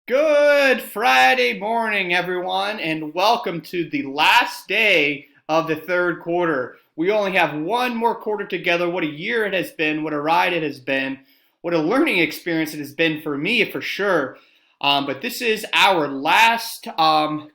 Good Friday morning, everyone, and welcome to the last day of the third quarter. We only have one more quarter together. What a year it has been, what a ride it has been, what a learning experience it has been for me, for sure. But this is our last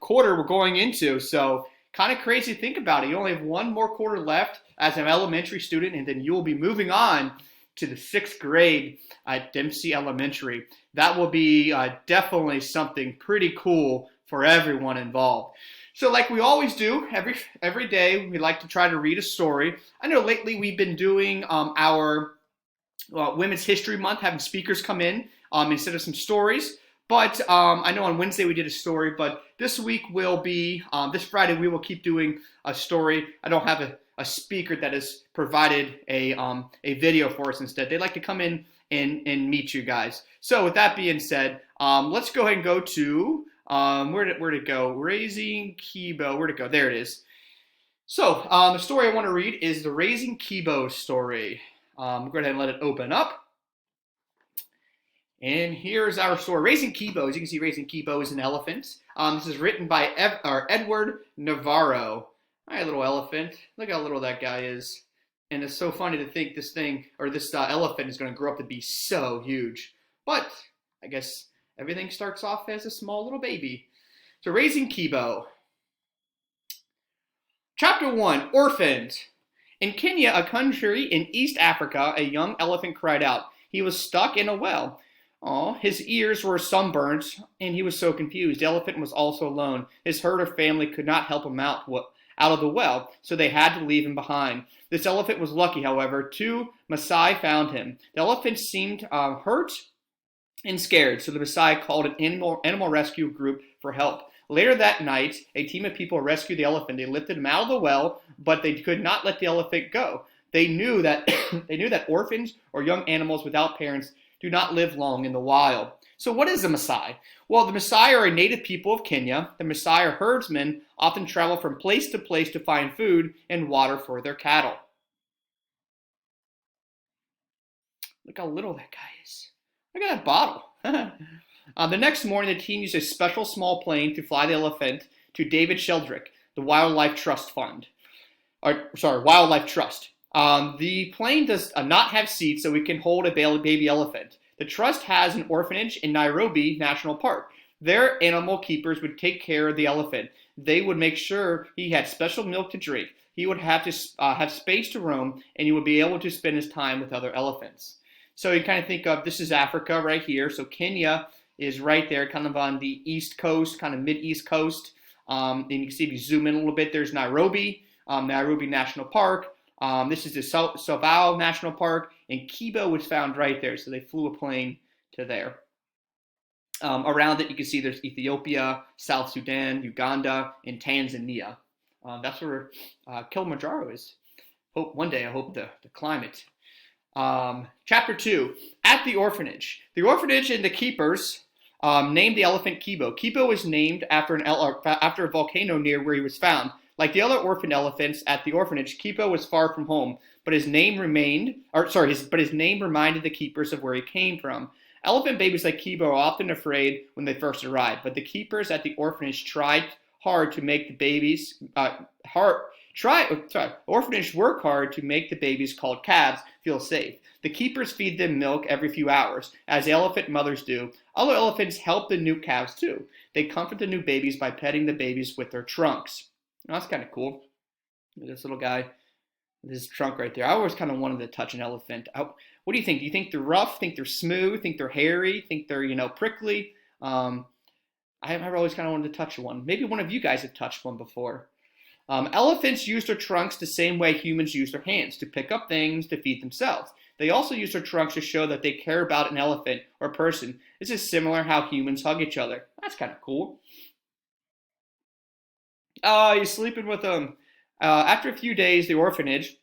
quarter we're going into, so kind of crazy to think about it. You only have one more quarter left as an elementary student, and then you will be moving on to the sixth grade at Dempsey Elementary. That will be definitely something pretty cool for everyone involved. So like we always do, every day we like to try to read a story. I know lately we've been doing our Women's History Month, having speakers come in instead of some stories. But I know on Wednesday we did a story, but this week will be, this Friday we will keep doing a story. I don't have a speaker that has provided a video for us instead. They'd like to come in and meet you guys. So with that being said, let's go ahead and go to, where'd it go? Raising Kibo, where'd it go? There it is. So the story I want to read is the Raising Kibo story. Go ahead and let it open up. And here's our story. Raising Kibo, as you can see, Raising Kibo is an elephant. This is written by Edward Navarro. All right, little elephant. Look how little that guy is. And it's so funny to think this thing, or this elephant is going to grow up to be so huge. But I guess everything starts off as a small little baby. So Raising Kibo. Chapter 1, Orphaned. In Kenya, a country in East Africa, a young elephant cried out. He was stuck in a well. Oh, his ears were sunburnt, and he was so confused. The elephant was also alone. His herder family could not help him out of the well, so they had to leave him behind. This elephant was lucky, however. Two Maasai found him. The elephant seemed hurt and scared, so the Maasai called an animal rescue group for help. Later that night, a team of people rescued the elephant. They lifted him out of the well, but they could not let the elephant go. They knew that orphans or young animals without parents do not live long in the wild. So what is the Maasai? Well, the Maasai are a native people of Kenya. The Maasai are herdsmen, often travel from place to find food and water for their cattle. Look how little that guy is. Look at that bottle. The next morning, the team used a special small plane to fly the elephant to David Sheldrick, the Wildlife Trust Fund. Wildlife Trust. The plane does not have seats, so we can hold a baby elephant. The trust has an orphanage in Nairobi National Park. Their animal keepers would take care of the elephant. They would make sure he had special milk to drink. He would have to have space to roam, and he would be able to spend his time with other elephants. So you kind of think of, this is Africa right here. So Kenya is right there, kind of on the east coast, kind of mid-east coast. And you can see if you zoom in a little bit, there's Nairobi, Nairobi National Park. This is the Tsavo National Park, and Kibo was found right there, so they flew a plane to there. Around it, you can see there's Ethiopia, South Sudan, Uganda, and Tanzania. That's where Kilimanjaro is. One day I hope to climb it. Chapter 2, At the Orphanage. The orphanage and the keepers named the elephant Kibo. Kibo was named after a volcano near where he was found. Like the other orphaned elephants at the orphanage, Kibo was far from home, but his name reminded the keepers of where he came from. Elephant babies like Kibo are often afraid when they first arrive, but the keepers at the orphanage tried hard to make the babies orphanage work hard to make the babies called calves feel safe. The keepers feed them milk every few hours, as elephant mothers do. Other elephants help the new calves too. They comfort the new babies by petting the babies with their trunks. Oh, that's kind of cool. This little guy with his trunk right there. I always kind of wanted to touch an elephant. What do you think? Do you think they're rough? Think they're smooth? Think they're hairy? Think they're, prickly? I've always kind of wanted to touch one. Maybe one of you guys have touched one before. Elephants use their trunks the same way humans use their hands, to pick up things, to feed themselves. They also use their trunks to show that they care about an elephant or person. This is similar how humans hug each other. That's kind of cool. Oh, you're sleeping with them. After a few days, the orphanage,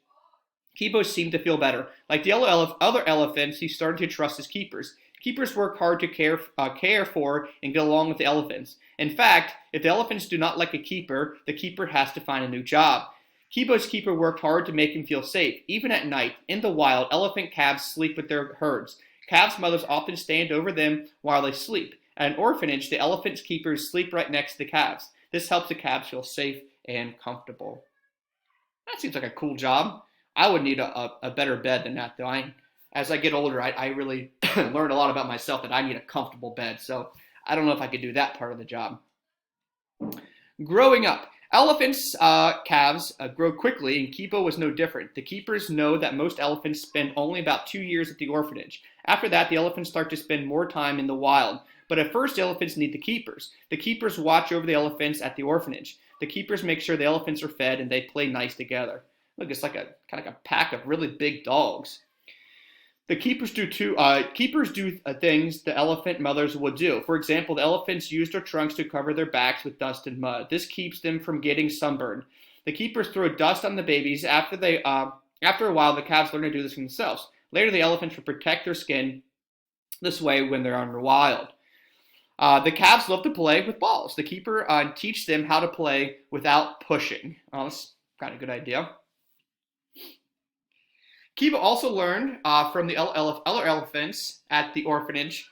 Kibo seemed to feel better. Like the other elephants, he started to trust his keepers. Keepers work hard to care for and get along with the elephants. In fact, if the elephants do not like a keeper, the keeper has to find a new job. Kibo's keeper worked hard to make him feel safe. Even at night, in the wild, elephant calves sleep with their herds. Calves' mothers often stand over them while they sleep. At an orphanage, the elephant's keepers sleep right next to the calves. This helps the calves feel safe and comfortable. That seems like a cool job. I would need a better bed than that, though. As I get older, I really learned a lot about myself that I need a comfortable bed. So I don't know if I could do that part of the job. Growing up. Elephants' calves grow quickly, and Kibo was no different. The keepers know that most elephants spend only about 2 years at the orphanage. After that, the elephants start to spend more time in the wild. But at first, the elephants need the keepers. The keepers watch over the elephants at the orphanage. The keepers make sure the elephants are fed, and they play nice together. Look, it's like kind of like a pack of really big dogs. The keepers do things the elephant mothers would do. For example, the elephants use their trunks to cover their backs with dust and mud. This keeps them from getting sunburned. The keepers throw dust on the babies. After a while, the calves learn to do this themselves. Later, the elephants will protect their skin this way when they're on the wild. The calves love to play with balls. The keeper teach them how to play without pushing. Oh, that's kind of a good idea. Kiba also learned from the other elephants at the orphanage.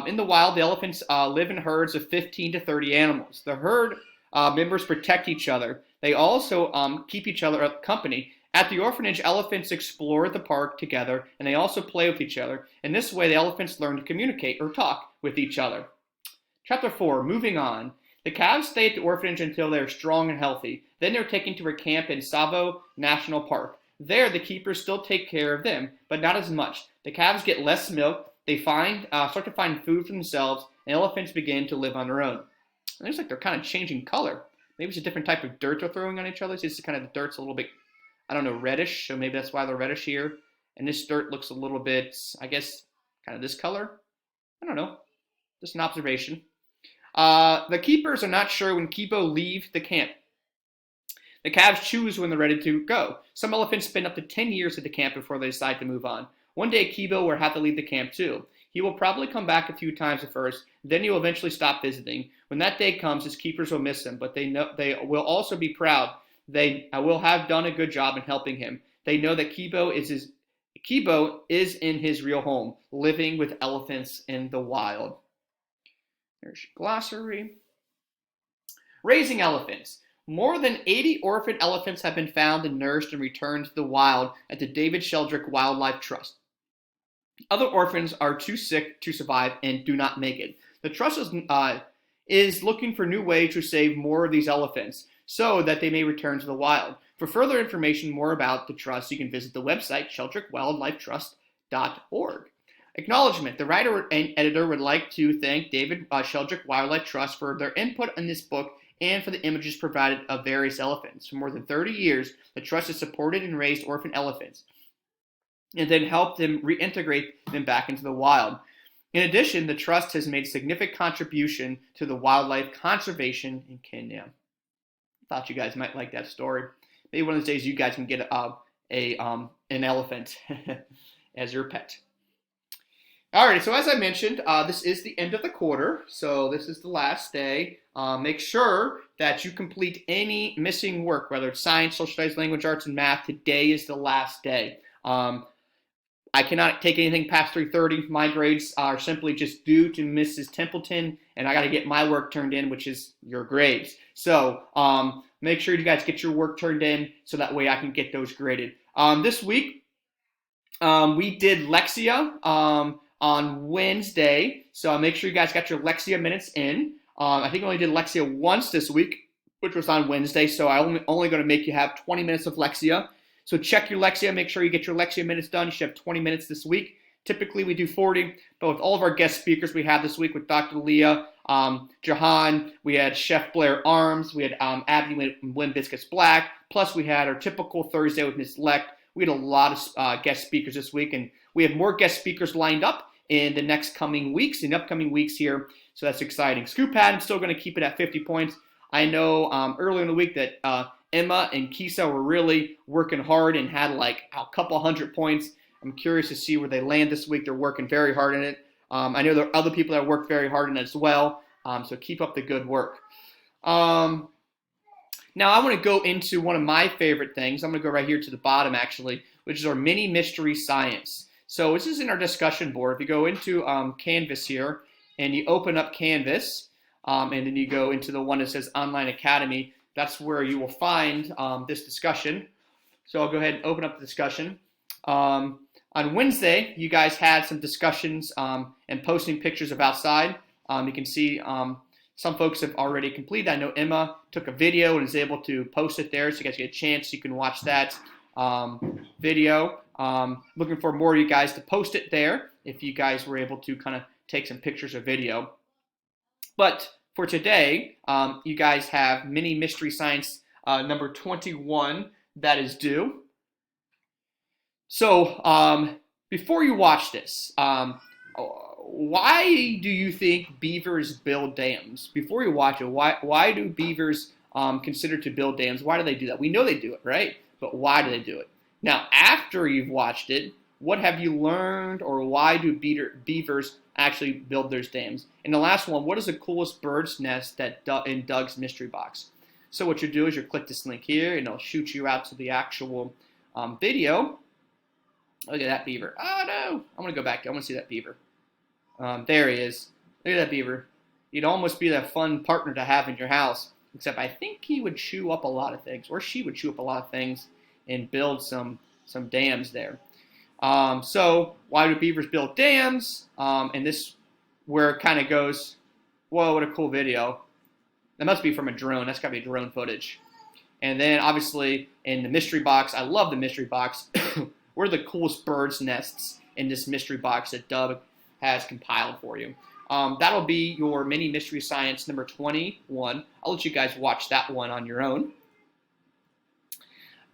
In the wild, the elephants live in herds of 15 to 30 animals. The herd members protect each other. They also keep each other company. At the orphanage, elephants explore the park together, and they also play with each other. In this way, the elephants learn to communicate or talk with each other. Chapter 4, moving on. The calves stay at the orphanage until they are strong and healthy. Then they're taken to a camp in Tsavo National Park. There, the keepers still take care of them, but not as much. The calves get less milk, they start to find food for themselves, and elephants begin to live on their own. It looks like they're kind of changing color. Maybe it's a different type of dirt they're throwing on each other. It's just kind of the dirt's a little bit, I don't know, reddish, so maybe that's why they're reddish here. And this dirt looks a little bit, I guess, kind of this color. I don't know. Just an observation. The keepers are not sure when Kibo leave the camp. The calves choose when they're ready to go. Some elephants spend up to 10 years at the camp before they decide to move on. One day, Kibo will have to leave the camp too. He will probably come back a few times at first, then he will eventually stop visiting. When that day comes, his keepers will miss him, but they will also be proud. They will have done a good job in helping him. They know that Kibo is in his real home, living with elephants in the wild. There's your glossary. Raising elephants. More than 80 orphan elephants have been found and nursed and returned to the wild at the David Sheldrick Wildlife Trust. Other orphans are too sick to survive and do not make it. The trust is looking for new ways to save more of these elephants so that they may return to the wild. For further information more about the trust, you can visit the website sheldrickwildlifetrust.org. Acknowledgement. The writer and editor would like to thank David Sheldrick Wildlife Trust for their input in this book and for the images provided of various elephants. For more than 30 years, the trust has supported and raised orphan elephants and then helped them reintegrate them back into the wild. In addition, the trust has made a significant contribution to the wildlife conservation in Kenya. I thought you guys might like that story. Maybe one of those days you guys can get an elephant as your pet. Alright, so as I mentioned, this is the end of the quarter, so this is the last day. Make sure that you complete any missing work, whether it's science, social studies, language arts, and math. Today is the last day. I cannot take anything past 3:30. My grades are simply just due to Mrs. Templeton, and I got to get my work turned in, which is your grades. So make sure you guys get your work turned in so that way I can get those graded. This week, we did Lexia on Wednesday, so make sure you guys got your Lexia minutes in. I think I only did Lexia once this week, which was on Wednesday, so I'm only going to make you have 20 minutes of Lexia. So check your Lexia, make sure you get your Lexia minutes done. You should have 20 minutes this week. Typically we do 40, but with all of our guest speakers we have this week with Dr. Leah, Jahan, we had Chef Blair Arms, we had Abby Win Biscuits Black, plus we had our typical Thursday with Ms. Lecht. We had a lot of guest speakers this week, and we have more guest speakers lined up in the upcoming weeks here, so that's exciting. Scoop Pad, I'm still going to keep it at 50 points. I know earlier in the week that Emma and Kisa were really working hard and had like a couple hundred points. I'm curious to see where they land this week. They're working very hard in it. I know there are other people that work very hard in it as well, so keep up the good work. Now I want to go into one of my favorite things. I'm going to go right here to the bottom actually, which is our mini mystery science. So this is in our discussion board. If you go into Canvas here and you open up Canvas, and then you go into the one that says Online Academy. That's where you will find this discussion. So I'll go ahead and open up the discussion. On Wednesday, you guys had some discussions and posting pictures of outside. You can see some folks have already completed. I know Emma took a video and is able to post it there, so you guys get a chance. You can watch that video. Looking for more of you guys to post it there if you guys were able to kind of take some pictures or video. But for today, you guys have Mini Mystery Science number 21 that is due. So before you watch this, why do you think beavers build dams? Before you watch it, why do beavers consider to build dams? Why do they do that? We know they do it, right? But why do they do it? Now, after you've watched it, what have you learned, or why do beavers actually build their dams? And the last one, what is the coolest bird's nest that in Doug's mystery box? So what you do is you click this link here, and it'll shoot you out to the actual video. Look at that beaver. Oh no! I want to go back. I want to see that beaver. There he is. Look at that beaver. He'd almost be that fun partner to have in your house, except I think he would chew up a lot of things, or she would chew up a lot of things and build some dams there. So why do beavers build dams? And this where it kind of goes, whoa, what a cool video. That must be from a drone. That's got to be drone footage. And then obviously in the mystery box, I love the mystery box. What are the coolest bird's nests in this mystery box that Doug has compiled for you? That'll be your Mini Mystery Science number 21. I'll let you guys watch that one on your own.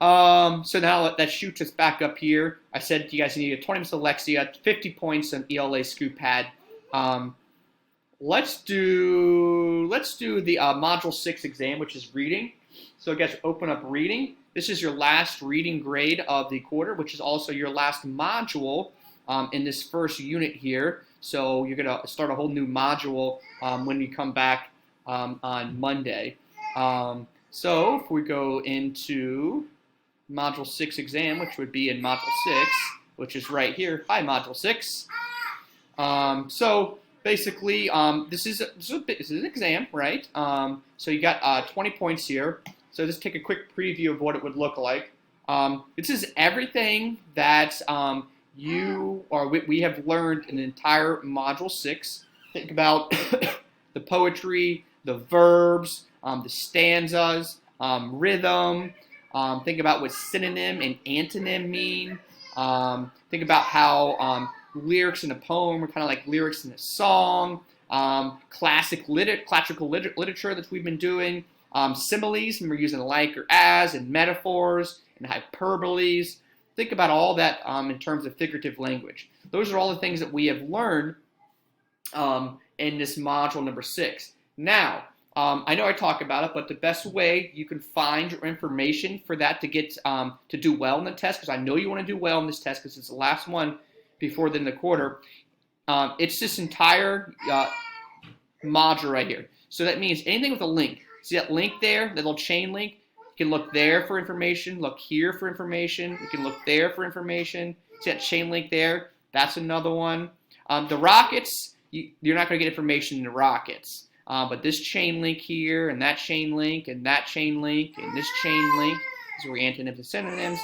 So now that shoots us back up here. I said you guys need 20 minutes of Lexia, 50 points on ELA Scoop Pad. Let's do the Module 6 exam, which is reading. So I guess open up reading. This is your last reading grade of the quarter, which is also your last module in this first unit here. So you're going to start a whole new module when you come back on Monday. So if we go into Module 6 exam, which would be in Module 6, which is right here. Hi, Module 6. So basically, this is an exam, right? So you got 20 points here. So just take a quick preview of what it would look like. This is everything that we have learned in the entire Module 6. Think about the poetry, the verbs, the stanzas, rhythm. Think about what synonym and antonym mean. Think about how lyrics in a poem are kind of like lyrics in a song. Classical literature that we've been doing. Similes, and we're using like or as, and metaphors, and hyperboles. Think about all that in terms of figurative language. Those are all the things that we have learned in this module number 6. Now, I know I talk about it, but the best way you can find your information for that to get to do well in the test, because I know you want to do well in this test because it's the last one before the end of the quarter, it's this entire module right here. So that means anything with a link. See that link there, that little chain link? You can look there for information, look here for information. You can look there for information. See that chain link there? That's another one. The rockets, you're not going to get information in the rockets. But this chain link here, and that chain link, and that chain link, and this chain link, these are antonyms and synonyms.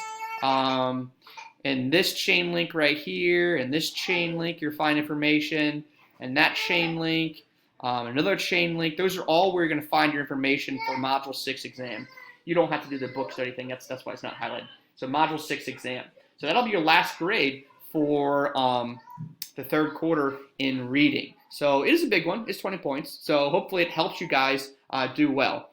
And this chain link right here, and this chain link, you'll find information, and that chain link, another chain link. Those are all where you're going to find your information for Module 6 exam. You don't have to do the books or anything. That's why it's not highlighted. So Module 6 exam. So that'll be your last grade for the third quarter in reading. So it is a big one. It's 20 points. So hopefully it helps you guys do well.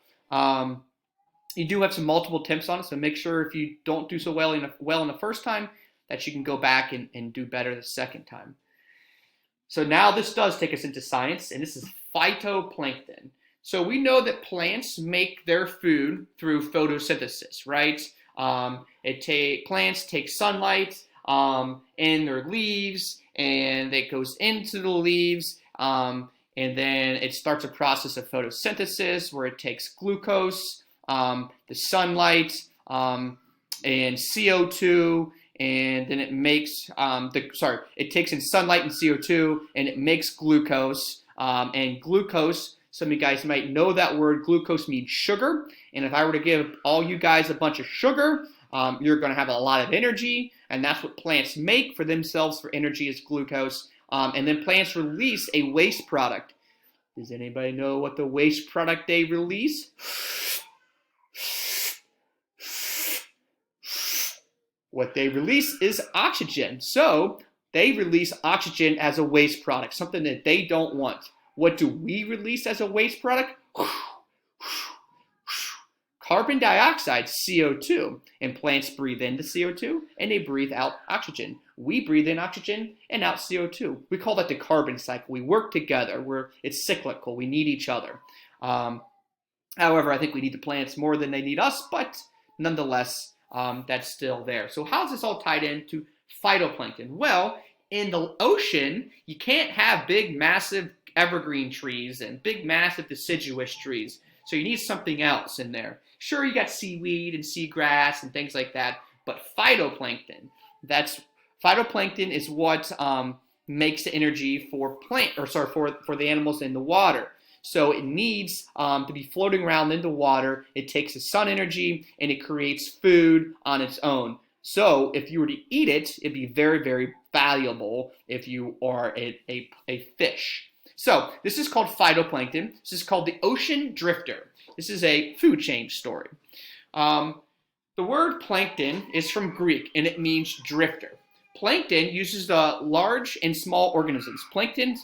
You do have some multiple attempts on it, so make sure if you don't do so well in the first time that you can go back and do better the second time. So now this does take us into science, and this is phytoplankton. So we know that plants make their food through photosynthesis, right? Plants take sunlight in their leaves, and it goes into the leaves, and then it starts a process of photosynthesis where it takes glucose, the sunlight, and CO2, and then it makes it takes in sunlight and CO2, and it makes glucose, And glucose, some of you guys might know that word. Glucose means sugar. And if I were to give all you guys a bunch of sugar, you're going to have a lot of energy. And that's what plants make for themselves for energy is glucose. And then plants release a waste product. Does anybody know what the waste product they release? What they release is oxygen. So they release oxygen as a waste product, something that they don't want. What do we release as a waste product? Carbon dioxide, CO2, and plants breathe in the CO2 and they breathe out oxygen. We breathe in oxygen and out CO2. We call that the carbon cycle. We work together. It's cyclical. We need each other. However, I think we need the plants more than they need us, but nonetheless, that's still there. So how's this all tied into phytoplankton? Well, in the ocean, you can't have big, massive evergreen trees and big, massive deciduous trees. So you need something else in there. Sure, you got seaweed and seagrass and things like that, but phytoplankton, phytoplankton is what makes the energy for for the animals in the water. So it needs to be floating around in the water. It takes the sun energy and it creates food on its own. So if you were to eat it, it'd be very, very valuable if you are a fish. So this is called phytoplankton. This is called the ocean drifter. This is a food chain story. The word plankton is from Greek and it means drifter. Plankton uses the large and small organisms. Plankton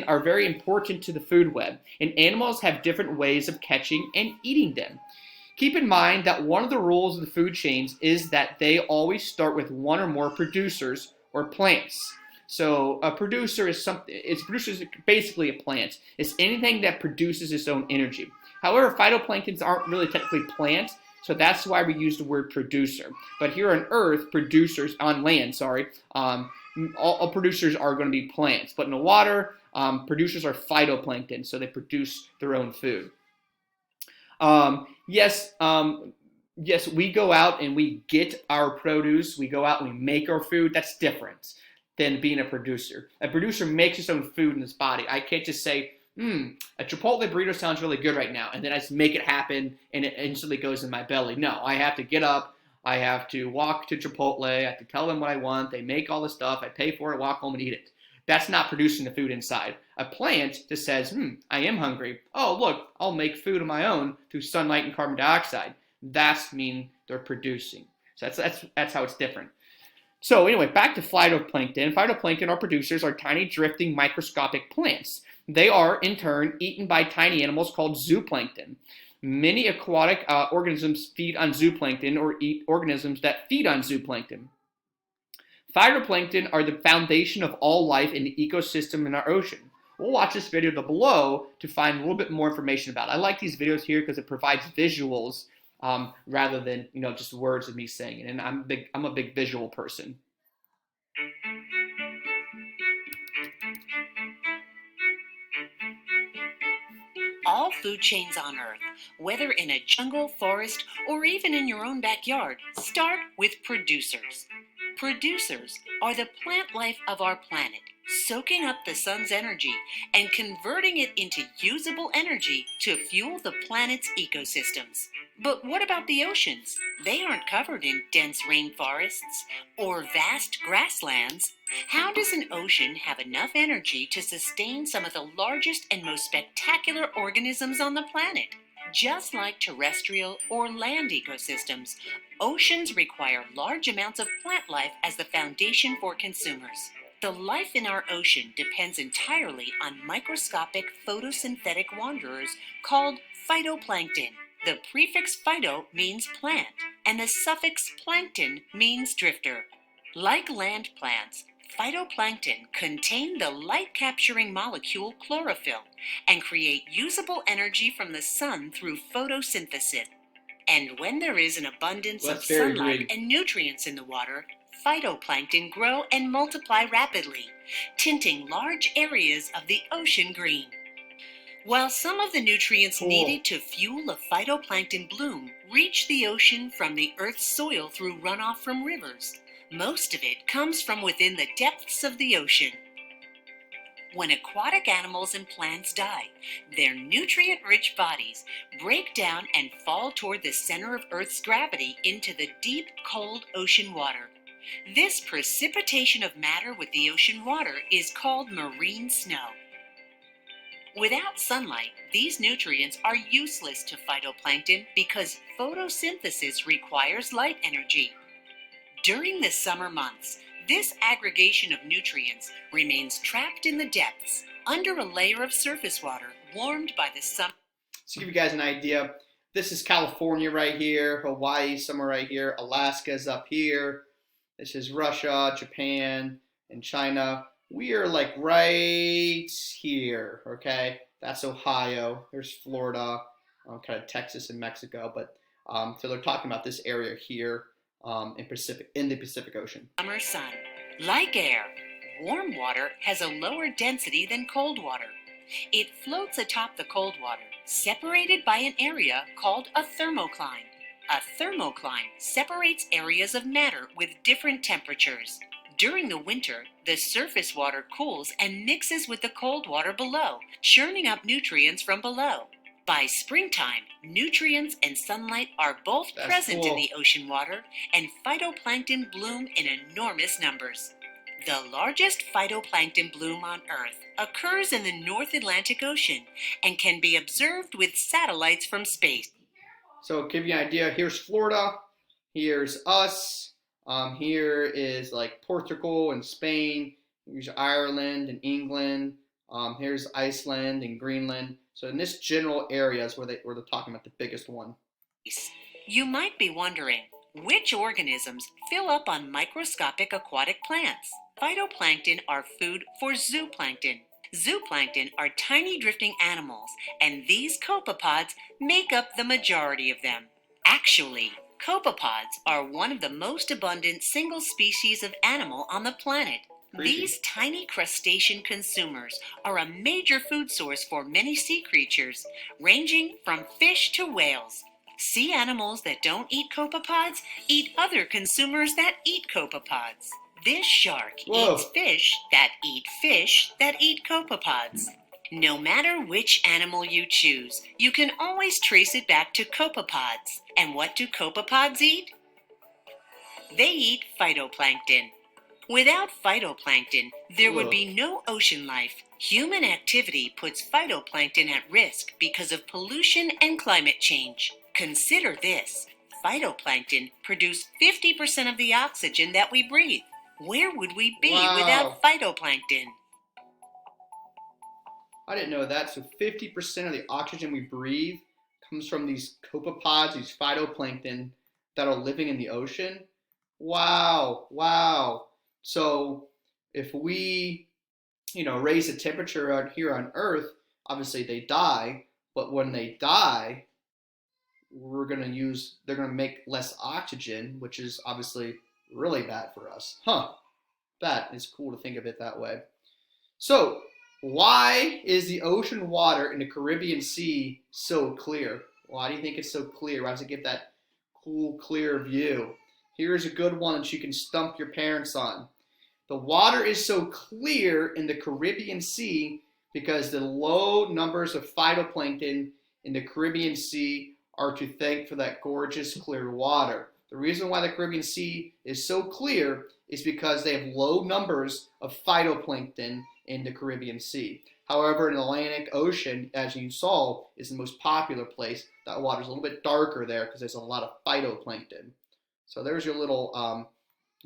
are very important to the food web, and animals have different ways of catching and eating them. Keep in mind that one of the rules of the food chains is that they always start with one or more producers or plants. So a producer is basically a plant. It's anything that produces its own energy. However, phytoplanktons aren't really technically plants, so that's why we use the word producer. But here on Earth, on land, all producers are going to be plants. But in the water, producers are phytoplankton, so they produce their own food. Yes, we go out and we get our produce. We go out and we make our food. That's different than being a producer. A producer makes his own food in his body. I can't just say, a Chipotle burrito sounds really good right now, and then I just make it happen and it instantly goes in my belly. No, I have to get up. I have to walk to Chipotle. I have to tell them what I want. They make all the stuff. I pay for it, walk home and eat it. That's not producing the food inside. A plant just says, I am hungry. Oh, look, I'll make food of my own through sunlight and carbon dioxide. That's mean they're producing. So that's how it's different. So anyway, back to phytoplankton. Phytoplankton or producers are tiny drifting microscopic plants. They are, in turn, eaten by tiny animals called zooplankton. Many aquatic organisms feed on zooplankton or eat organisms that feed on zooplankton. Phytoplankton are the foundation of all life in the ecosystem in our ocean. We'll watch this video below to find a little bit more information about it. I like these videos here because it provides visuals rather than just words of me saying it. And I'm a big visual person. All food chains on Earth, whether in a jungle, forest, or even in your own backyard, start with producers. Producers are the plant life of our planet, soaking up the sun's energy and converting it into usable energy to fuel the planet's ecosystems. But what about the oceans? They aren't covered in dense rainforests or vast grasslands. How does an ocean have enough energy to sustain some of the largest and most spectacular organisms on the planet? Just like terrestrial or land ecosystems, oceans require large amounts of plant life as the foundation for consumers. The life in our ocean depends entirely on microscopic photosynthetic wanderers called phytoplankton. The prefix phyto means plant, and the suffix plankton means drifter. Like land plants, phytoplankton contain the light-capturing molecule chlorophyll and create usable energy from the sun through photosynthesis. And when there is an abundance of sunlight and nutrients in the water, phytoplankton grow and multiply rapidly, tinting large areas of the ocean green. While some of the nutrients needed to fuel a phytoplankton bloom reach the ocean from the Earth's soil through runoff from rivers, most of it comes from within the depths of the ocean. When aquatic animals and plants die, their nutrient-rich bodies break down and fall toward the center of Earth's gravity into the deep, cold ocean water. This precipitation of matter with the ocean water is called marine snow. Without sunlight, these nutrients are useless to phytoplankton because photosynthesis requires light energy. During the summer months, this aggregation of nutrients remains trapped in the depths under a layer of surface water warmed by the sun. To give you guys an idea, this is California right here, Hawaii somewhere right here, Alaska is up here. This is Russia, Japan, and China. We are like right here, okay? That's Ohio. There's Florida, kind of Texas and Mexico. But so they're talking about this area here in the Pacific Ocean. Summer sun. Like air, warm water has a lower density than cold water. It floats atop the cold water, separated by an area called a thermocline. A thermocline separates areas of matter with different temperatures. During the winter, the surface water cools and mixes with the cold water below, churning up nutrients from below. By springtime, nutrients and sunlight are both present in the ocean water, and phytoplankton bloom in enormous numbers. The largest phytoplankton bloom on Earth occurs in the North Atlantic Ocean and can be observed with satellites from space. So to give you an idea, here's Florida, here's us, here is like Portugal and Spain, here's Ireland and England, here's Iceland and Greenland. So in this general area is where they're talking about the biggest one. You might be wondering, which organisms fill up on microscopic aquatic plants? Phytoplankton are food for zooplankton. Zooplankton are tiny drifting animals, and these copepods make up the majority of them. Actually, copepods are one of the most abundant single species of animal on the planet. These tiny crustacean consumers are a major food source for many sea creatures, ranging from fish to whales. Sea animals that don't eat copepods eat other consumers that eat copepods. This shark eats fish that eat copepods. No matter which animal you choose, you can always trace it back to copepods. And what do copepods eat? They eat phytoplankton. Without phytoplankton, there would be no ocean life. Human activity puts phytoplankton at risk because of pollution and climate change. Consider this. Phytoplankton produce 50% of the oxygen that we breathe. Where would we be without phytoplankton? I didn't know that. So 50% of the oxygen we breathe comes from these copepods, these phytoplankton that are living in the ocean. Wow. So if we, raise the temperature out here on Earth, obviously they die. But when they die, they're going to make less oxygen, which is obviously really bad for us. That is cool to think of it that way. So why is the ocean water in the Caribbean Sea so clear? Why do you think it's so clear? Why does it give that cool, clear view? Here's a good one that you can stump your parents on. The water is so clear in the Caribbean Sea because the low numbers of phytoplankton in the Caribbean Sea are to thank for that gorgeous clear water. The reason why the Caribbean Sea is so clear is because they have low numbers of phytoplankton in the Caribbean Sea. However, in the Atlantic Ocean, as you saw, is the most popular place. That water is a little bit darker there because there's a lot of phytoplankton. So there's your little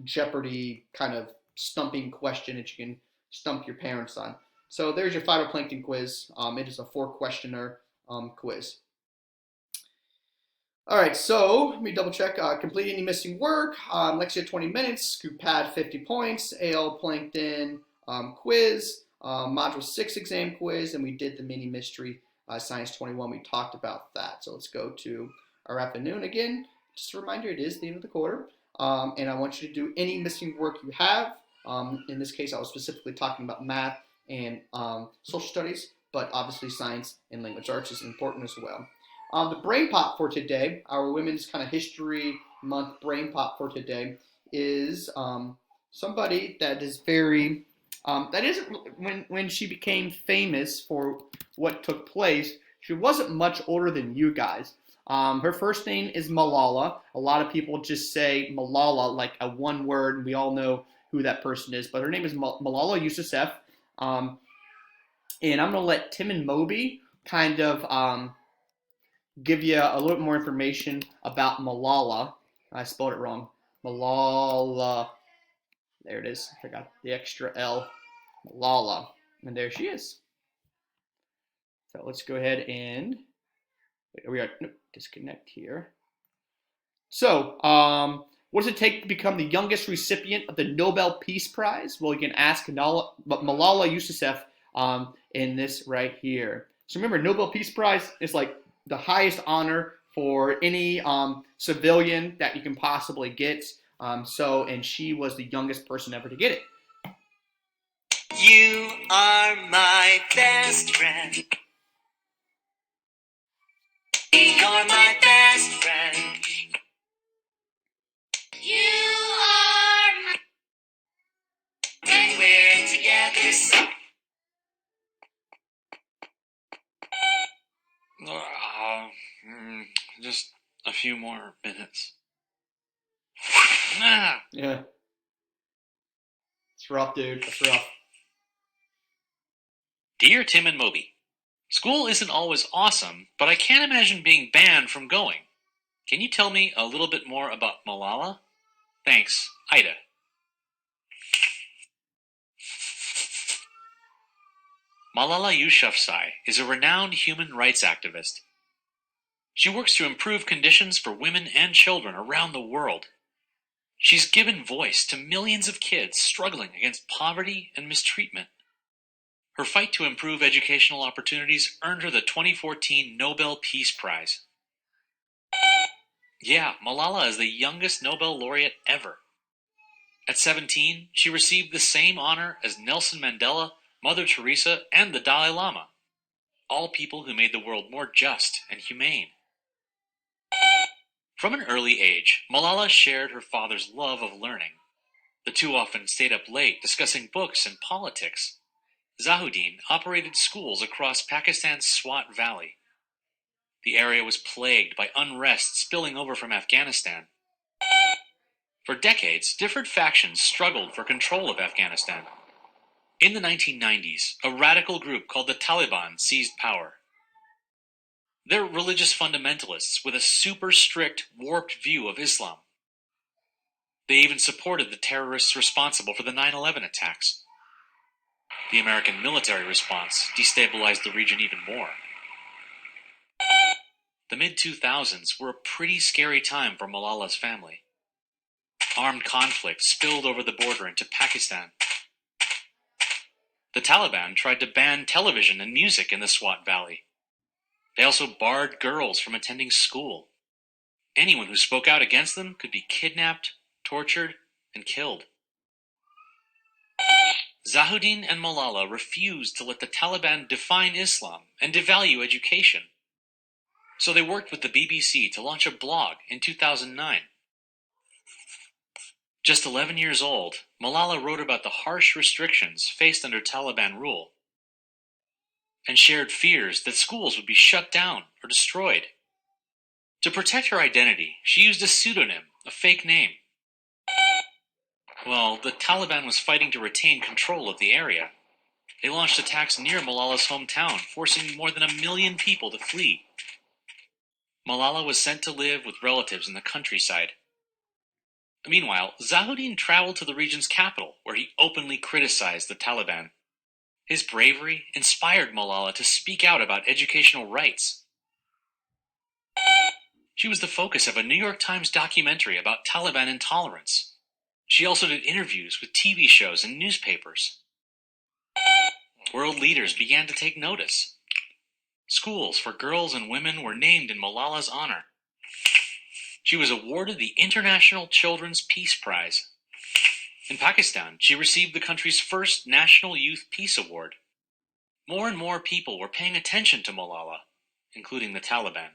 Jeopardy kind of stumping question that you can stump your parents on. So there's your phytoplankton quiz. It is a 4-questioner quiz. All right, so let me double check. Complete any missing work. Lexia 20 minutes. Scoop pad 50 points. AL plankton quiz. Module 6 exam quiz. And we did the mini mystery science 21. We talked about that. So let's go to our afternoon again. Just a reminder, it is the end of the quarter. And I want you to do any missing work you have. In this case, I was specifically talking about math and social studies, but obviously science and language arts is important as well. The brain pop for today, our Women's kind of History Month brain pop for today, is somebody that is very That isn't when she became famous for what took place. She wasn't much older than you guys. Her first name is Malala. A lot of people just say Malala like a one word, and we all know who that person is. But her name is Malala Yousafzai. Um, and I'm gonna let Tim and Moby kind of give you a little bit more information about Malala. I spelled it wrong. Malala. There it is. I forgot the extra L. Malala. And there she is. So let's go ahead and we are disconnect here. So, what does it take to become the youngest recipient of the Nobel Peace Prize? Well, you can ask Malala Yousafzai in this right here. So remember, Nobel Peace Prize is like the highest honor for any civilian that you can possibly get. And she was the youngest person ever to get it. You are my best friend. You're my best friend. You are my... When we're together, so... Just a few more minutes. Yeah. It's rough, dude. It's rough. Dear Tim and Moby, school isn't always awesome, but I can't imagine being banned from going. Can you tell me a little bit more about Malala? Thanks, Ida. Malala Yousafzai is a renowned human rights activist. She works to improve conditions for women and children around the world. She's given voice to millions of kids struggling against poverty and mistreatment. Her fight to improve educational opportunities earned her the 2014 Nobel Peace Prize. Yeah, Malala is the youngest Nobel laureate ever. At 17, she received the same honor as Nelson Mandela, Mother Teresa, and the Dalai Lama, all people who made the world more just and humane. From an early age, Malala shared her father's love of learning. The two often stayed up late discussing books and politics. Zahuddin operated schools across Pakistan's Swat Valley. The area was plagued by unrest spilling over from Afghanistan. For decades, different factions struggled for control of Afghanistan. In the 1990s, a radical group called the Taliban seized power. They're religious fundamentalists with a super strict, warped view of Islam. They even supported the terrorists responsible for the 9/11 attacks. The American military response destabilized the region even more. The mid-2000s were a pretty scary time for Malala's family. Armed conflict spilled over the border into Pakistan. The Taliban tried to ban television and music in the Swat Valley. They also barred girls from attending school. Anyone who spoke out against them could be kidnapped, tortured, and killed. Zahuddin and Malala refused to let the Taliban define Islam and devalue education. So they worked with the BBC to launch a blog in 2009. Just 11 years old, Malala wrote about the harsh restrictions faced under Taliban rule and shared fears that schools would be shut down or destroyed. To protect her identity, she used a pseudonym, a fake name. Well, the Taliban was fighting to retain control of the area. They launched attacks near Malala's hometown, forcing more than 1 million people to flee. Malala was sent to live with relatives in the countryside. Meanwhile, Zahuddin traveled to the region's capital, where he openly criticized the Taliban. His bravery inspired Malala to speak out about educational rights. She was the focus of a New York Times documentary about Taliban intolerance. She also did interviews with TV shows and newspapers. World leaders began to take notice. Schools for girls and women were named in Malala's honor. She was awarded the International Children's Peace Prize. In Pakistan, she received the country's first National Youth Peace Award. More and more people were paying attention to Malala, including the Taliban.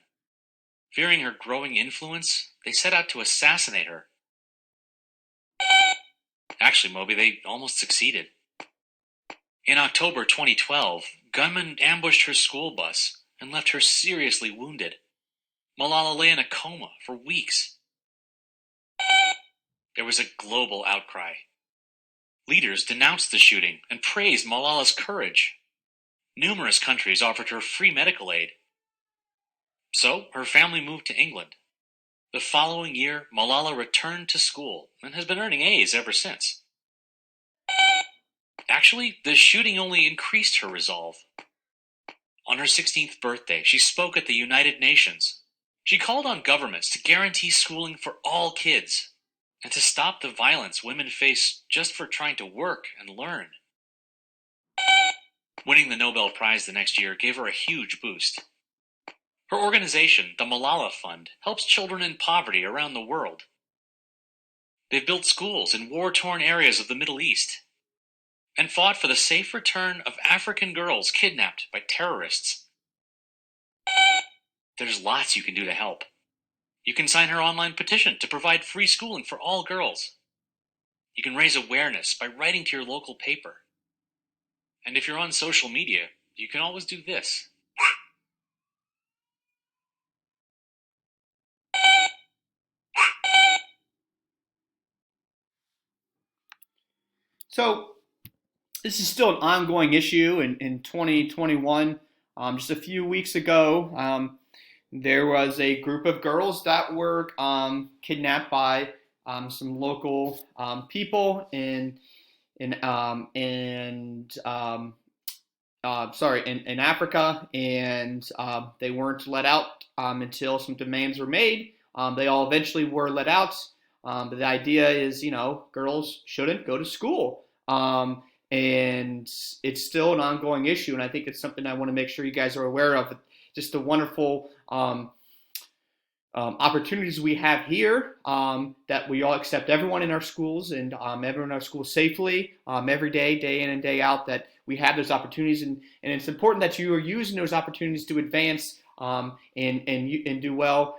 Fearing her growing influence, they set out to assassinate her. Actually, Moby, they almost succeeded. In October 2012, gunmen ambushed her school bus and left her seriously wounded. Malala lay in a coma for weeks. There was a global outcry. Leaders denounced the shooting and praised Malala's courage. Numerous countries offered her free medical aid. So her family moved to England. The following year, Malala returned to school and has been earning A's ever since. Actually, the shooting only increased her resolve. On her 16th birthday, she spoke at the United Nations. She called on governments to guarantee schooling for all kids and to stop the violence women face just for trying to work and learn. Winning the Nobel Prize the next year gave her a huge boost. Her organization, the Malala Fund, helps children in poverty around the world. They've built schools in war-torn areas of the Middle East and fought for the safe return of African girls kidnapped by terrorists. There's lots you can do to help. You can sign her online petition to provide free schooling for all girls. You can raise awareness by writing to your local paper. And if you're on social media, you can always do this. So this is still an ongoing issue in 2021. Just a few weeks ago, there was a group of girls that were kidnapped by some local people in Africa, and they weren't let out until some demands were made. They all eventually were let out. But the idea is, girls shouldn't go to school. And it's still an ongoing issue, and I think it's something I want to make sure you guys are aware of. Just the wonderful opportunities we have here, that we all accept everyone in our schools and everyone in our schools safely every day, day in and day out, that we have those opportunities, and it's important that you are using those opportunities to advance and do well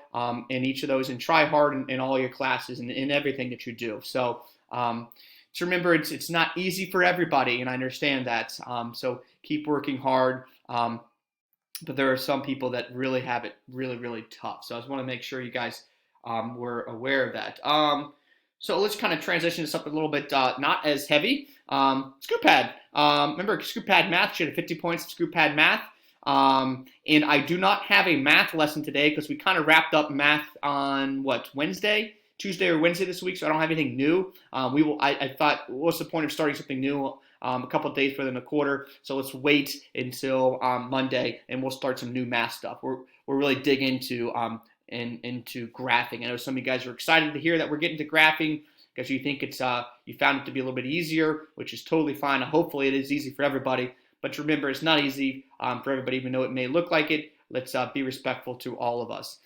in each of those, and try hard in all your classes and in everything that you do. So just remember, it's not easy for everybody, and I understand that. So keep working hard. But there are some people that really have it really, really tough. So I just want to make sure you guys were aware of that. So let's kind of transition to something a little bit not as heavy. ScoopPad. Remember ScoopPad Math? She had 50 points in ScoopPad Math. And I do not have a math lesson today because we kind of wrapped up math on, Tuesday or Wednesday this week, so I don't have anything new. I thought, what's the point of starting something new a couple of days further than a quarter? So let's wait until Monday, and we'll start some new math stuff. We're really dig into graphing. I know some of you guys are excited to hear that we're getting to graphing because you think it's you found it to be a little bit easier, which is totally fine. Hopefully, it is easy for everybody. But remember, it's not easy for everybody, even though it may look like it. Let's be respectful to all of us.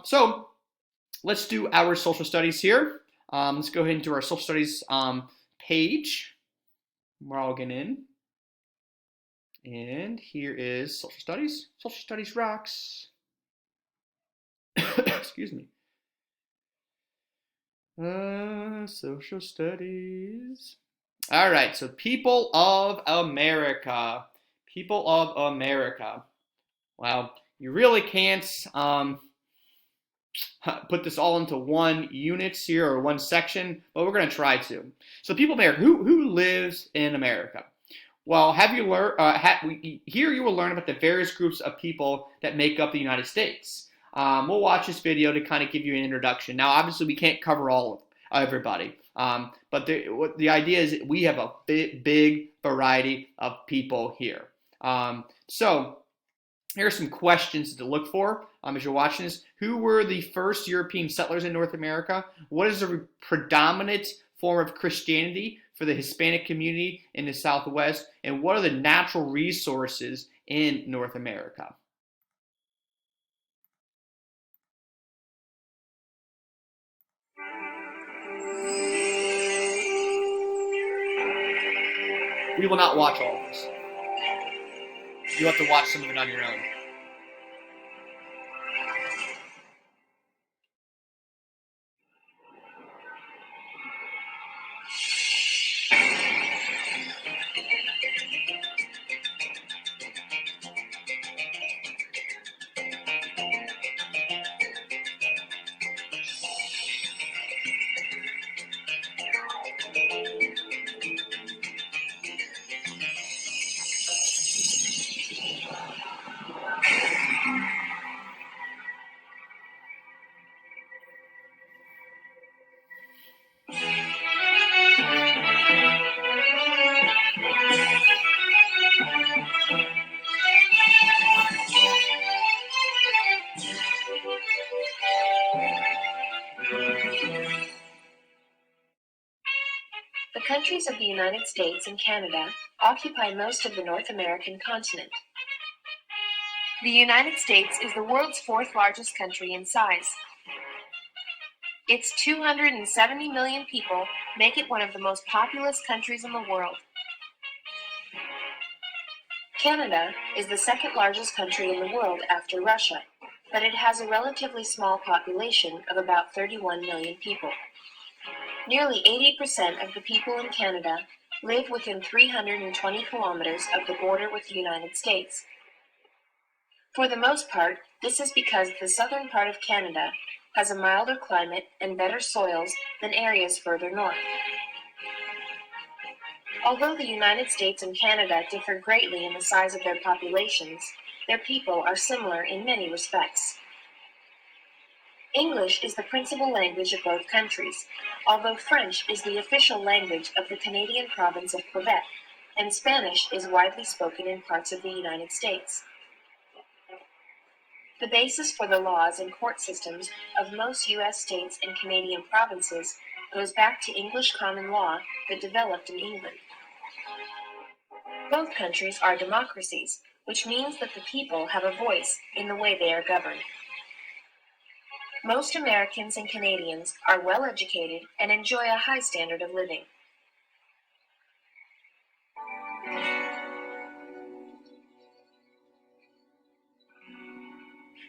So let's do our social studies here. Let's go ahead and do our social studies page. We're all getting in. And here is social studies. Social studies rocks. Excuse me. Social studies. All right, so people of America. People of America. Well, you really can't put this all into one unit here or one section, but we're going to try to. So people of America, who lives in America? Well, have you learned? Here you will learn about the various groups of people that make up the United States. We'll watch this video to kind of give you an introduction. Now, obviously, we can't cover all of everybody, but the idea is that we have a big variety of people here. So here are some questions to look for as you're watching this. Who were the first European settlers in North America? What is the predominant form of Christianity for the Hispanic community in the Southwest? And what are the natural resources in North America? We will not watch all of this. You have to watch some of it on your own. countries of the United States and Canada occupy most of the North American continent. The United States is the world's fourth largest country in size. Its 270 million people make it one of the most populous countries in the world. Canada is the second largest country in the world after Russia, but it has a relatively small population of about 31 million people. Nearly 80% of the people in Canada live within 320 kilometers of the border with the United States. For the most part, this is because the southern part of Canada has a milder climate and better soils than areas further north. Although the United States and Canada differ greatly in the size of their populations, their people are similar in many respects. English is the principal language of both countries, although French is the official language of the Canadian province of Quebec, and Spanish is widely spoken in parts of the United States. The basis for the laws and court systems of most U.S. states and Canadian provinces goes back to English common law that developed in England. Both countries are democracies, which means that the people have a voice in the way they are governed. Most Americans and Canadians are well educated and enjoy a high standard of living.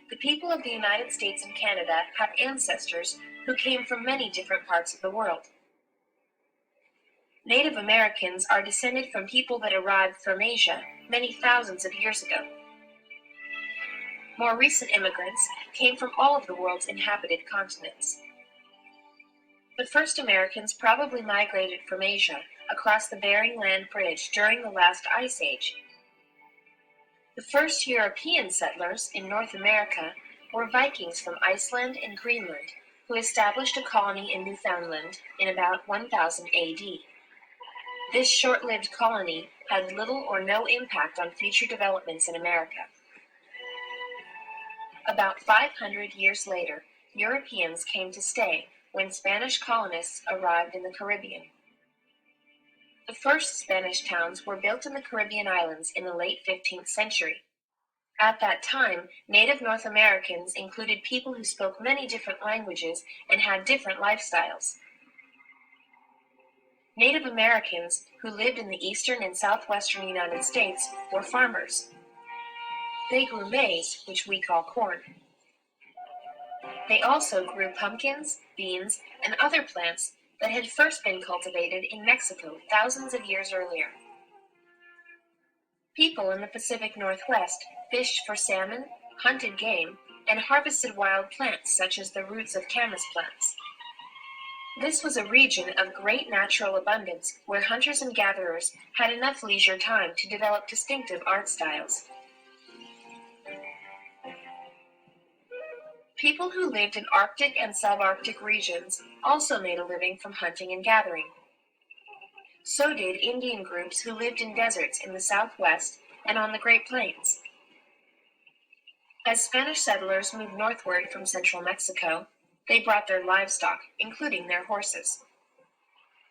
The people of the United States and Canada have ancestors who came from many different parts of the world. Native Americans are descended from people that arrived from Asia many thousands of years ago. More recent immigrants came from all of the world's inhabited continents. The first Americans probably migrated from Asia across the Bering Land Bridge during the last ice age. The first European settlers in North America were Vikings from Iceland and Greenland, who established a colony in Newfoundland in about 1000 AD. This short-lived colony had little or no impact on future developments in America. About 500 years later, Europeans came to stay when Spanish colonists arrived in the Caribbean. The first Spanish towns were built in the Caribbean islands in the late 15th century. At that time, native North Americans included people who spoke many different languages and had different lifestyles. Native Americans who lived in the eastern and southwestern United States were farmers. They grew maize, which we call corn. They also grew pumpkins, beans, and other plants that had first been cultivated in Mexico thousands of years earlier. People in the Pacific Northwest fished for salmon, hunted game, and harvested wild plants such as the roots of camas plants. This was a region of great natural abundance where hunters and gatherers had enough leisure time to develop distinctive art styles. People who lived in Arctic and subarctic regions also made a living from hunting and gathering. So did Indian groups who lived in deserts in the Southwest and on the Great Plains. As Spanish settlers moved northward from central Mexico, they brought their livestock, including their horses.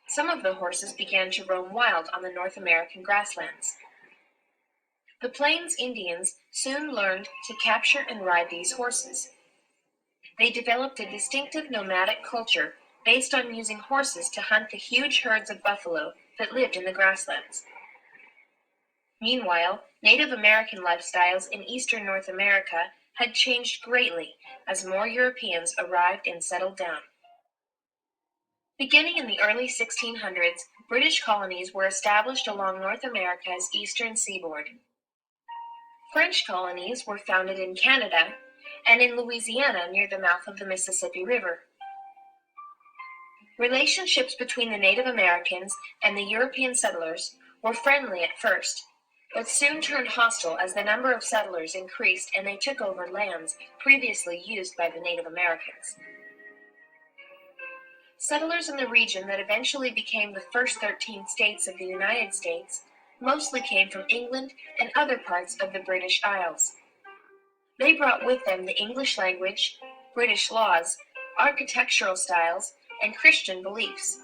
Some of the horses began to roam wild on the North American grasslands. The Plains Indians soon learned to capture and ride these horses. They developed a distinctive nomadic culture based on using horses to hunt the huge herds of buffalo that lived in the grasslands. Meanwhile, Native American lifestyles in eastern North America had changed greatly as more Europeans arrived and settled down. Beginning in the early 1600s, British colonies were established along North America's eastern seaboard. French colonies were founded in Canada and in Louisiana near the mouth of the Mississippi River. Relationships between the Native Americans and the European settlers were friendly at first, but soon turned hostile as the number of settlers increased and they took over lands previously used by the Native Americans. Settlers in the region that eventually became the first 13 states of the United States mostly came from England and other parts of the British Isles. They brought with them the English language, British laws, architectural styles, and Christian beliefs.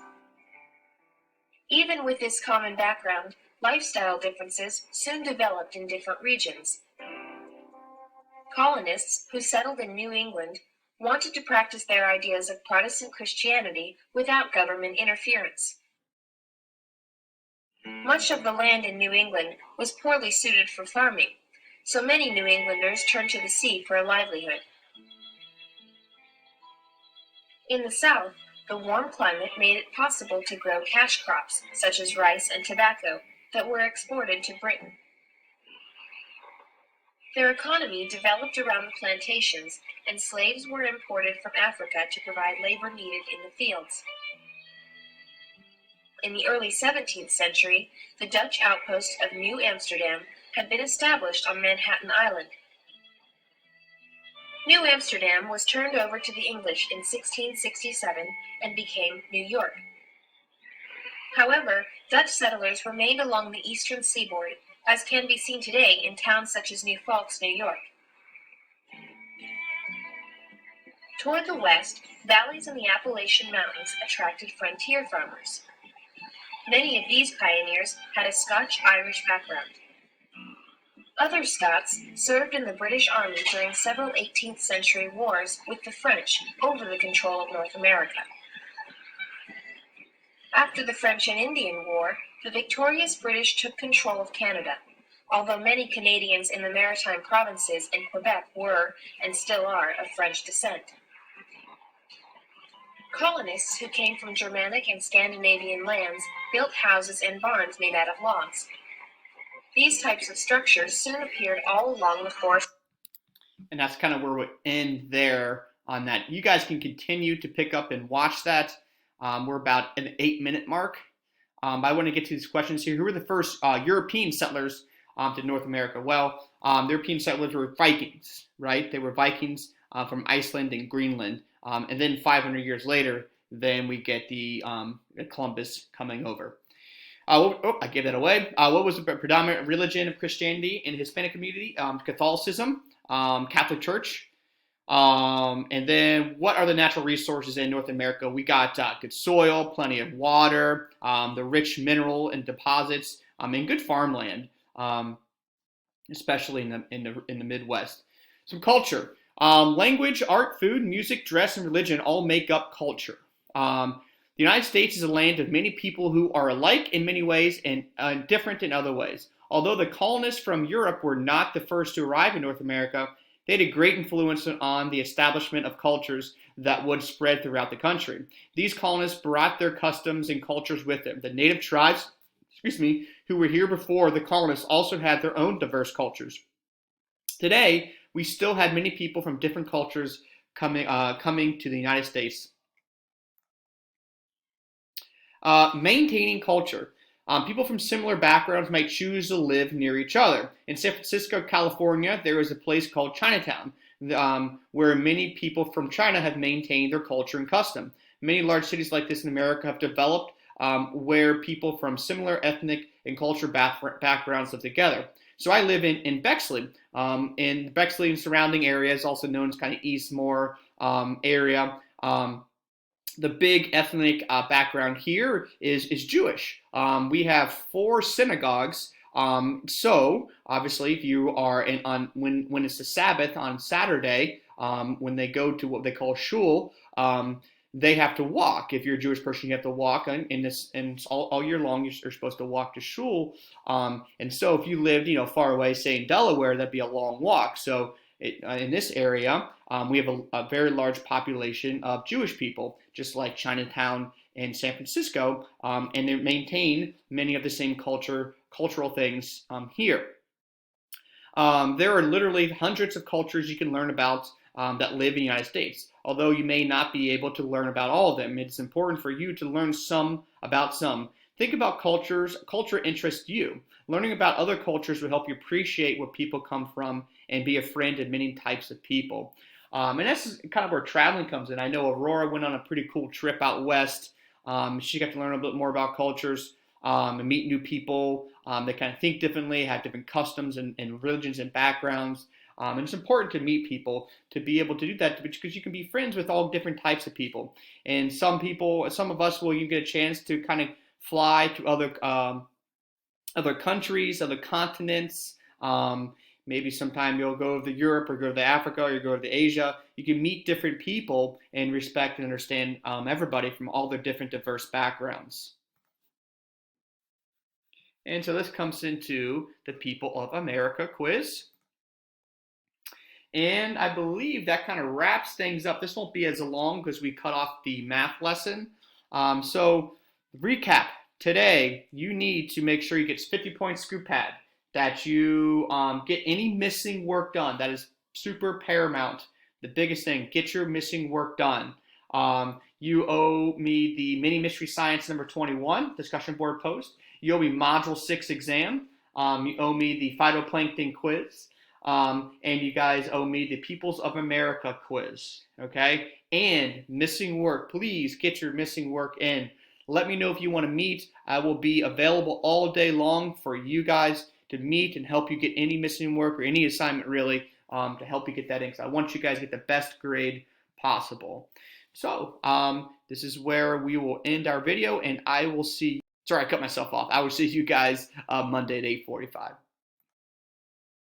Even with this common background, lifestyle differences soon developed in different regions. Colonists who settled in New England wanted to practice their ideas of Protestant Christianity without government interference. Much of the land in New England was poorly suited for farming, so many New Englanders turned to the sea for a livelihood. In the South, the warm climate made it possible to grow cash crops, such as rice and tobacco, that were exported to Britain. Their economy developed around the plantations, and slaves were imported from Africa to provide labor needed in the fields. In the early 17th century, the Dutch outpost of New Amsterdam had been established on Manhattan Island. New Amsterdam was turned over to the English in 1667 and became New York. However, Dutch settlers remained along the eastern seaboard, as can be seen today in towns such as New Falls, New York. Toward the west, valleys in the Appalachian Mountains attracted frontier farmers. Many of these pioneers had a Scotch-Irish background. Other Scots served in the British Army during several 18th century wars with the French over the control of North America. After the French and Indian War, the victorious British took control of Canada, although many Canadians in the maritime provinces and Quebec were, and still are, of French descent. Colonists who came from Germanic and Scandinavian lands built houses and barns made out of logs. These types of structures soon appeared all along the forest. And that's kind of where we'll end there on that. You guys can continue to pick up and watch that. We're about an 8-minute mark. But I want to get to these questions here. Who were the first European settlers to North America? Well, the European settlers were Vikings, right? They were Vikings from Iceland and Greenland. And then 500 years later, then we get the Columbus coming over. I gave that away. What was the predominant religion of Christianity in the Hispanic community? Catholicism, Catholic Church. And then what are the natural resources in North America? We got good soil, plenty of water, the rich mineral and deposits, and good farmland, especially in the Midwest. Some culture. Language, art, food, music, dress, and religion all make up culture. The United States is a land of many people who are alike in many ways and different in other ways. Although the colonists from Europe were not the first to arrive in North America, they had a great influence on the establishment of cultures that would spread throughout the country. These colonists brought their customs and cultures with them. The native tribes, who were here before the colonists also had their own diverse cultures. Today, we still have many people from different cultures coming to the United States. Maintaining culture. People from similar backgrounds might choose to live near each other. In San Francisco, California, there is a place called Chinatown, where many people from China have maintained their culture and custom. Many large cities like this in America have developed where people from similar ethnic and culture backgrounds live together. So I live in Bexley. In Bexley and surrounding areas, also known as kind of Eastmoor area. The big ethnic background here is Jewish. We have 4 synagogues. So obviously, if you are when it's the Sabbath on Saturday, when they go to what they call shul, they have to walk. If you're a Jewish person, you have to walk, and all year long you're supposed to walk to shul. And so if you lived, far away, say in Delaware, that'd be a long walk. So in this area, we have a very large population of Jewish people, just like Chinatown and San Francisco, and they maintain many of the same cultural things here. There are literally hundreds of cultures you can learn about that live in the United States. Although you may not be able to learn about all of them, it's important for you to learn some about some. Think about cultures. Culture interests you. Learning about other cultures will help you appreciate where people come from and be a friend of many types of people. And that's kind of where traveling comes in. I know Aurora went on a pretty cool trip out west. She got to learn a bit more about cultures and meet new people. They kind of think differently, have different customs and religions and backgrounds. And it's important to meet people to be able to do that because you can be friends with all different types of people. And some of us will you get a chance to kind of fly to other countries, other continents. Maybe sometime you'll go to Europe or go to Africa or you go to Asia. You can meet different people and respect and understand everybody from all their different diverse backgrounds. And so this comes into the People of America quiz. And I believe that kind of wraps things up. This won't be as long because we cut off the math lesson. So recap, today you need to make sure you get 50 points scoop pad, that you get any missing work done. That is super paramount. The biggest thing, get your missing work done. You owe me the Mini Mystery Science number 21 discussion board post. You owe me Module 6 exam. You owe me the phytoplankton quiz. And you guys owe me the Peoples of America quiz, okay? And missing work, please get your missing work in. Let me know if you want to meet. I will be available all day long for you guys to meet and help you get any missing work or any assignment really to help you get that in, because I want you guys to get the best grade possible. So this is where we will end our video, and I will see, sorry, I cut myself off. I will see you guys Monday at 8:45.